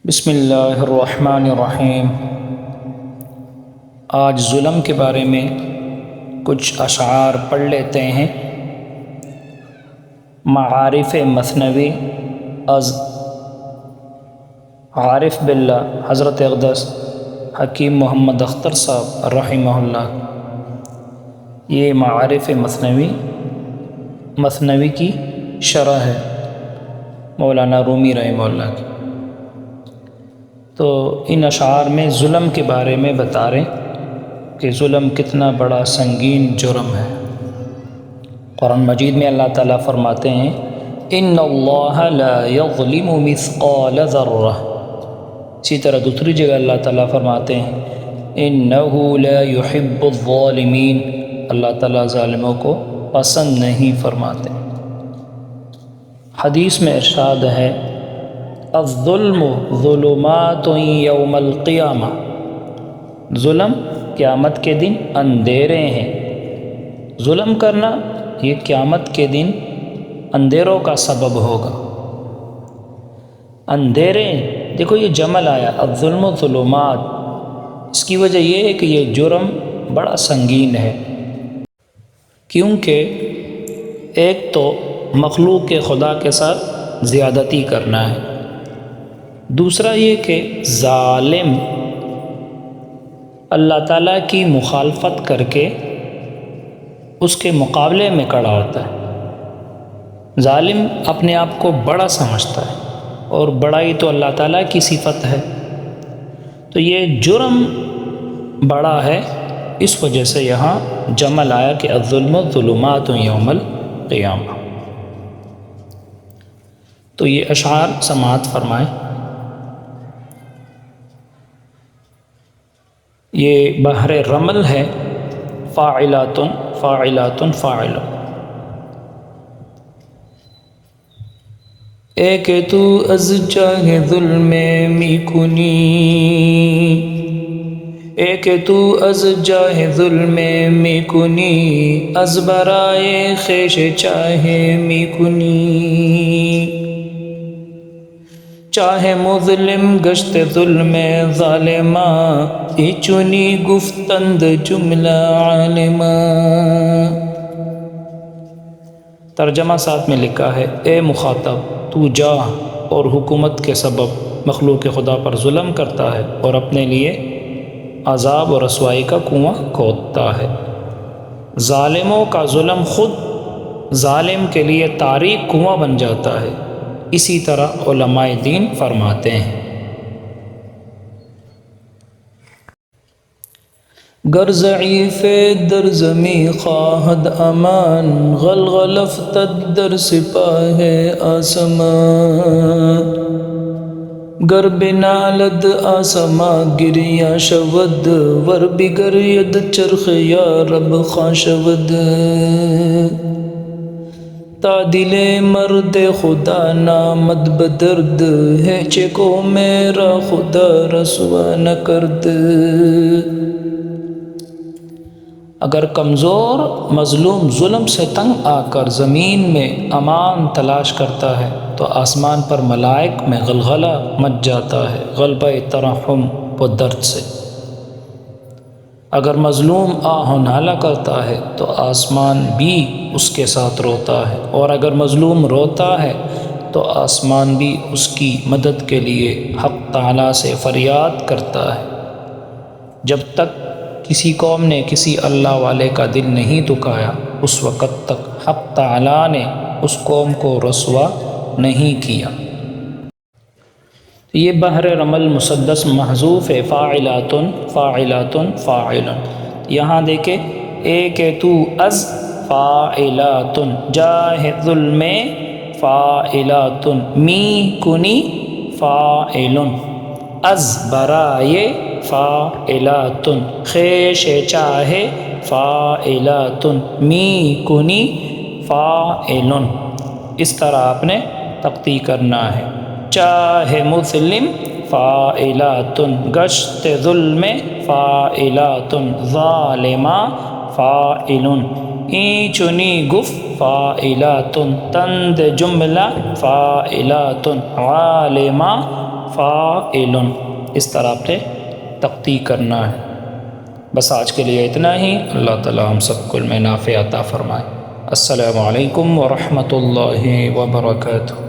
بسم اللہ الرحمن الرحیم۔ آج ظلم کے بارے میں کچھ اشعار پڑھ لیتے ہیں۔ معارف مثنوی از عارف باللہ حضرت اقدس حکیم محمد اختر صاحب رحمہ اللہ۔ یہ معارف مثنوی کی شرح ہے مولانا رومی رحمہ اللہ کی۔ تو ان اشعار میں ظلم کے بارے میں بتا رہے کہ ظلم کتنا بڑا سنگین جرم ہے۔ قرآن مجید میں اللہ تعالیٰ فرماتے ہیں ان اللہ لا یظلم مثقال ذرہ۔ اسی طرح دوسری جگہ اللہ تعالیٰ فرماتے ہیں انہ لا یحب الظالمین۔ اللہ تعالیٰ ظالموں کو پسند نہیں فرماتے۔ حدیث میں ارشاد ہے الظلم ظلمات یوم القیامہ۔ ظلم قیامت کے دن اندھیرے ہیں۔ ظلم کرنا یہ قیامت کے دن اندھیروں کا سبب ہوگا۔ اندھیرے دیکھو یہ جمل آیا الظلم ظلمات، اس کی وجہ یہ ہے کہ یہ جرم بڑا سنگین ہے، کیونکہ ایک تو مخلوق کے خدا کے ساتھ زیادتی کرنا ہے، دوسرا یہ کہ ظالم اللہ تعالیٰ کی مخالفت کر کے اس کے مقابلے میں کھڑا ہوتا ہے۔ ظالم اپنے آپ کو بڑا سمجھتا ہے اور بڑائی تو اللہ تعالیٰ کی صفت ہے، تو یہ جرم بڑا ہے، اس وجہ سے یہاں جمل آیا کہ الظلم ظلمات یوم القیامہ۔ تو یہ اشعار سماعت فرمائیں۔ یہ بحر رمل ہے فاعلات فاعلات فاعل۔ اے کہ تو از چاہے ظلم می کنی، اے کہ تو از چاہے ظلم می کنی، از برائے خیش چاہے می کنی، چاہے مظلم گشت ظلم ظالمہ، ای چنی گفتند جملہ عالمہ۔ ترجمہ ساتھ میں لکھا ہے اے مخاطب تو جا اور حکومت کے سبب مخلوق خدا پر ظلم کرتا ہے اور اپنے لیے عذاب اور رسوائی کا کنواں کھودتا ہے۔ ظالموں کا ظلم خود ظالم کے لیے تاریک کنواں بن جاتا ہے۔ اسی طرح علماء دین فرماتے ہیں گر ضعیف در زمی خواہد امان، غلغل افتد در سپاہ آسمان، گر بنالد آسما گریا شود، ور بگرید چرخ یا رب خواہ شود، تا دل مرد خدا نامد بدرد، ہے چکو میرا خدا رسوا نہ کرد۔ اگر کمزور مظلوم ظلم سے تنگ آ کر زمین میں امان تلاش کرتا ہے تو آسمان پر ملائک میں غلغلہ مچ جاتا ہے، غلبہ ترحم و درد سے۔ اگر مظلوم آہ و نالہ کرتا ہے تو آسمان بھی اس کے ساتھ روتا ہے، اور اگر مظلوم روتا ہے تو آسمان بھی اس کی مدد کے لیے حق تعالیٰ سے فریاد کرتا ہے۔ جب تک کسی قوم نے کسی اللہ والے کا دل نہیں دکھایا، اس وقت تک حق تعالیٰ نے اس قوم کو رسوا نہیں کیا۔ یہ بحر رمل مسدس محذوف ہے فاعلات فاعلات فاعل۔ یہاں دیکھیں اے کہ تو از فاعلات، جاہ ظلم فاعلات، می کنی فاعل، از برائے فاعلات، خیش چاہے فاعلات، می کنی فاعل۔ اس طرح آپ نے تقطیع کرنا ہے۔ چاہے مظلم فاعلات، گشت ظلم فاعلات، ظالمہ فاعل، ای چنی گف فاعلات، تند جملہ فاعلات، عالمہ فاعل، اس طرح آپ نے تقطیع کرنا ہے۔ بس آج کے لیے اتنا ہی۔ اللہ تعالیٰ ہم سب کو علم نافع عطا فرمائے۔ السلام علیکم ورحمۃ اللہ وبرکاتہ۔